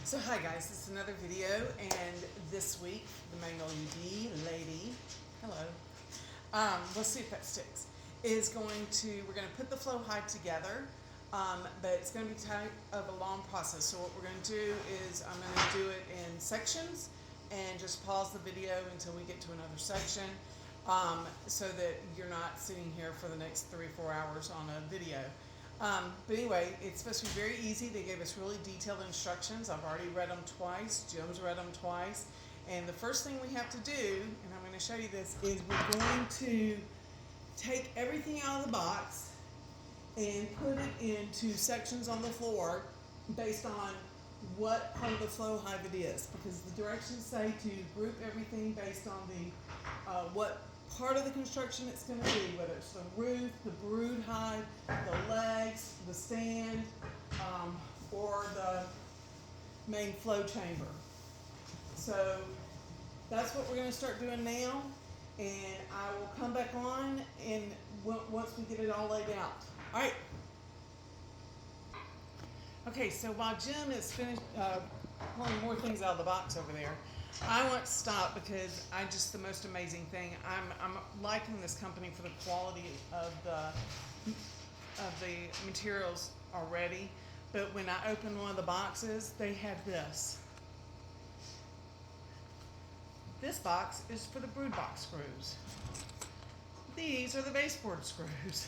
So hi guys, this is another video, and this week the Magnolia D lady, hello, let's see if that sticks, is we're going to put the Flowhive together, but it's going to be type of a long process. So what we're going to do is I'm going to do it in sections and just pause the video until we get to another section, so that you're not sitting here for the next 3 or 4 hours on a video. But anyway, it's supposed to be very easy. They gave us really detailed instructions. I've already read them twice. Jim's read them twice. And the first thing we have to do, and I'm going to show you this, is we're going to take everything out of the box and put it into sections on the floor based on what part of the Flowhive it is. Because the directions say to group everything based on the what part of the construction it's going to be, whether it's the roof, the brood hive, the legs, the stand, or the main flow chamber. So that's what we're going to start doing now, and I will come back on and once we get it all laid out. All right. Okay, so while Jim is finished pulling more things out of the box over there, I want to stop because the most amazing thing. I'm liking this company for the quality of the materials already, but when I opened one of the boxes, they had this. This box is for the brood box screws. These are the baseboard screws.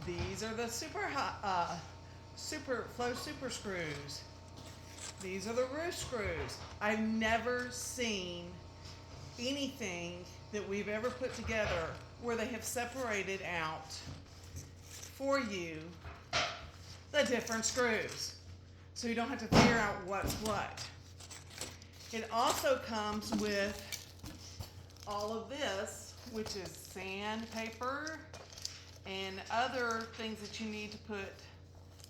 These are the super screws. These are the roof screws. I've never seen anything that we've ever put together where they have separated out for you the different screws, so you don't have to figure out what's what. It also comes with all of this, which is sandpaper and other things that you need to put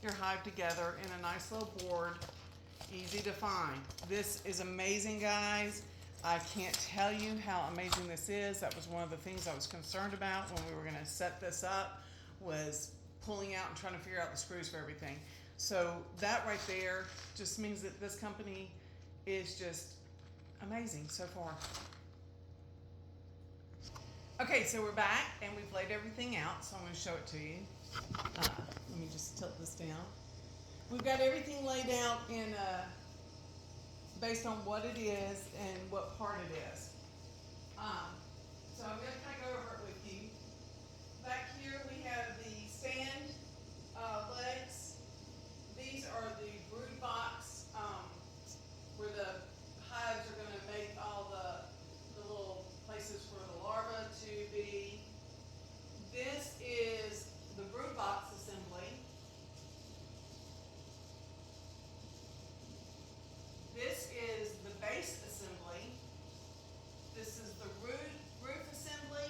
your hive together in a nice little board. Easy to find. This is amazing, guys. I can't tell you how amazing this is. That was one of the things I was concerned about when we were going to set this up, was pulling out and trying to figure out the screws for everything. So that right there just means that this company is just amazing so far. Okay, so we're back and we've laid everything out, so I'm going to show it to you. Let me just tilt this down. We've got everything laid out in based on what it is and what part it is. So I'm going to kind of go over it with you. Back here we have the stand legs. These are the brood box where the hives are going to make all the little places for the larvae to be. This is the brood box assembly. This is the base assembly. This is the roof assembly,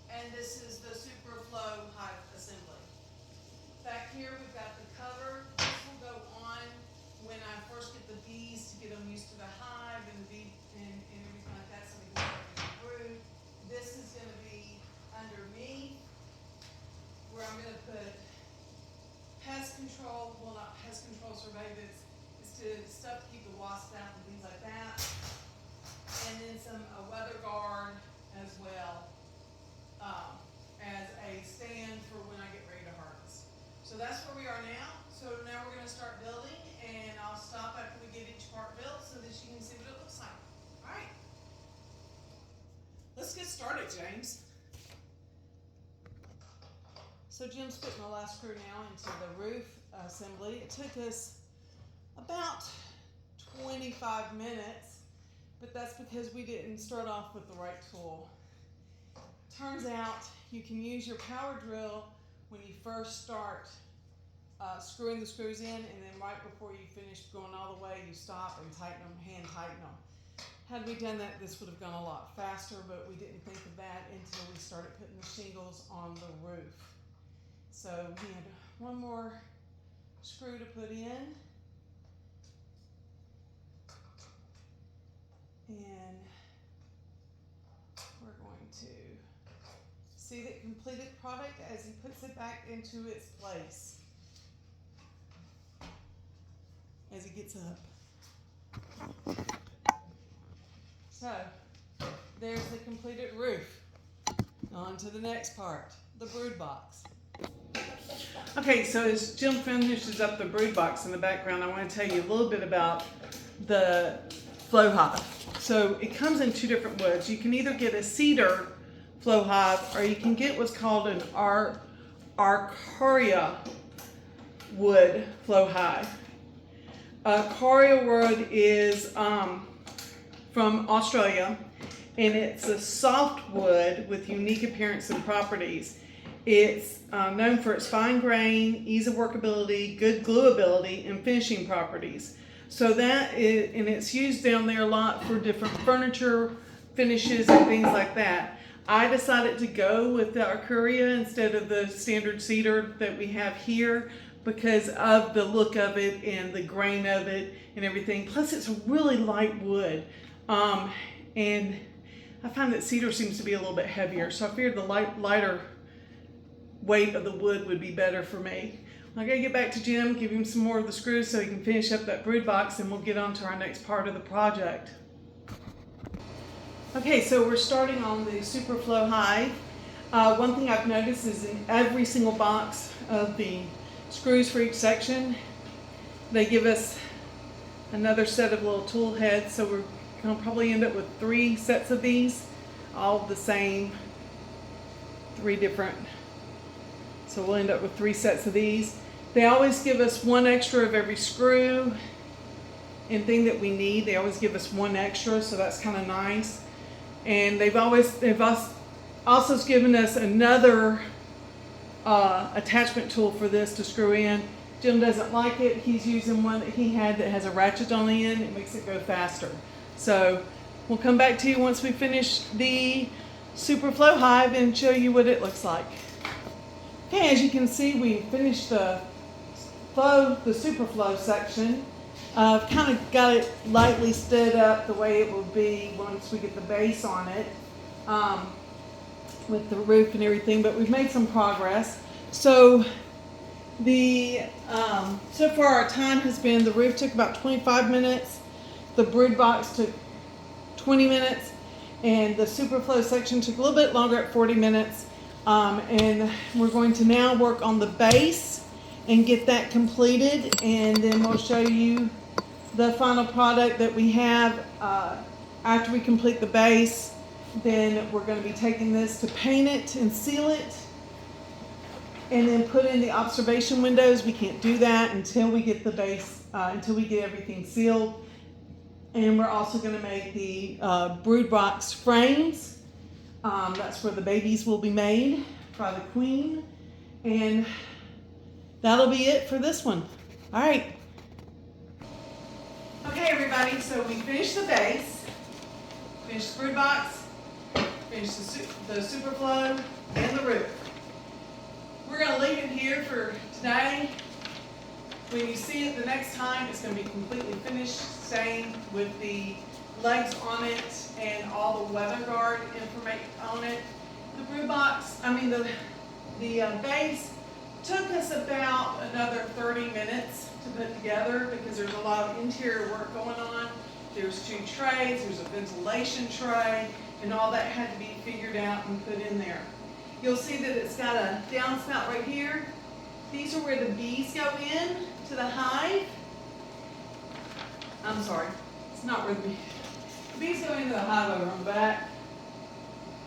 and this is the super flow hive assembly. Back here we've got the cover. This will go on when I first get the bees to get them used to the hive and everything like that, so we can get everything through. This is going to be underneath, where I'm going to put pest control, well, not pest control, surveillance. It's to stuff to keep the wasps out and things like that. And then a weather guard as well, as a stand for when I get ready to harvest. So that's where we are now. So now we're going to start building, and I'll stop after we get each part built so that you can see what it looks like. All right. Let's get started, James. So Jim's putting the last screw now into the roof assembly. It took us about 25 minutes, but that's because we didn't start off with the right tool. Turns out you can use your power drill when you first start screwing the screws in, and then right before you finish going all the way, you stop and tighten them, hand tighten them. Had we done that, this would have gone a lot faster, but we didn't think of that until we started putting the shingles on the roof. So we had one more screw to put in. And we're going to see the completed product as he puts it back into its place, as he gets up. So, there's the completed roof. On to the next part, the brood box. Okay, so as Jim finishes up the brood box in the background, I want to tell you a little bit about the Flowhive. So it comes in two different woods. You can either get a cedar Flowhive or you can get what's called an Arcaria wood Flowhive. Arcaria wood is from Australia, and it's a soft wood with unique appearance and properties. It's known for its fine grain, ease of workability, good gluability, and finishing properties. So that is, and it's used down there a lot for different furniture finishes and things like that. I decided to go with the Arcaria instead of the standard cedar that we have here because of the look of it and the grain of it and everything. Plus it's a really light wood. And I find that cedar seems to be a little bit heavier, so I figured the lighter weight of the wood would be better for me. I gotta get back to Jim, give him some more of the screws so he can finish up that brood box, and we'll get on to our next part of the project. Okay, so we're starting on the Super Flowhive. One thing I've noticed is in every single box of the screws for each section, they give us another set of little tool heads, so we're going to probably end up with 3 sets of these, all the same, 3 different. So we'll end up with 3 sets of these. They always give us 1 extra of every screw and thing that we need. They always give us 1 extra, so that's kind of nice. And they've also given us another attachment tool for this to screw in. Jim doesn't like it. He's using one that he had that has a ratchet on the end. It makes it go faster. So we'll come back to you once we finish the Super Flowhive and show you what it looks like. Okay, as you can see, we finished the Super Flow section. I've kind of got it lightly stood up the way it will be once we get the base on it with the roof and everything, but we've made some progress. So so far our time has been, the roof took about 25 minutes, the brood box took 20 minutes, and the Super Flow section took a little bit longer at 40 minutes. And we're going to now work on the base and get that completed, and then we'll show you the final product that we have after we complete the base. Then we're going to be taking this to paint it and seal it and then put in the observation windows. We can't do that until we get the base, until we get everything sealed. And we're also going to make the brood box frames. That's where the babies will be made by the queen. And that'll be it for this one. All right. Okay, everybody, so we finished the base, finished the brood box, finished the Super Flow, and the roof. We're going to leave it here for today. When you see it the next time, it's going to be completely finished, stained with the legs on it and all the weather guard information on it. The brood box, the base took us about another 30 minutes to put together because there's a lot of interior work going on. There's 2 trays, there's a ventilation tray, and all that had to be figured out and put in there. You'll see that it's got a downspout right here. These are where the bees go in to the hive. I'm sorry, it's not where the bees go into the hive over on the back.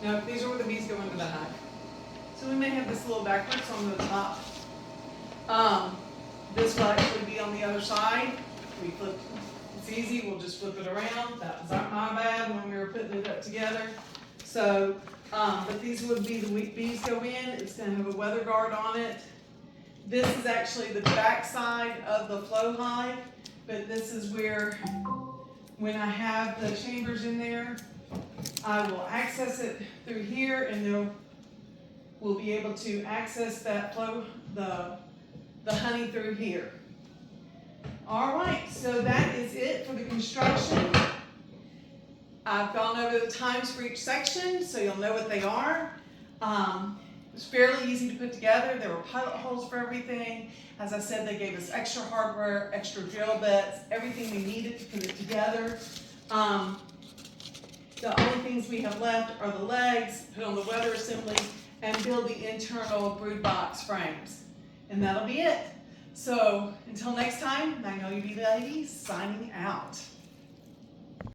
No, these are where the bees go into the hive. So we may have this a little backwards on the top. This will actually be on the other side. We flip, it's easy, we'll just flip it around. That was my bad when we were putting it up together. So, but these would be the bees go in. It's going to have a weather guard on it. This is actually the back side of the Flowhive, but this is where, when I have the chambers in there, I will access it through here, and we'll be able to access that the honey through here. All right, so that is it for the construction. I've gone over the times for each section, so you'll know what they are. It was fairly easy to put together. There were pilot holes for everything. As I said, they gave us extra hardware, extra drill bits, everything we needed to put it together. The only things we have left are the legs, put on the weather assembly, and build the internal brood box frames. And that'll be it. So until next time, Magnolia Bee Lady signing out.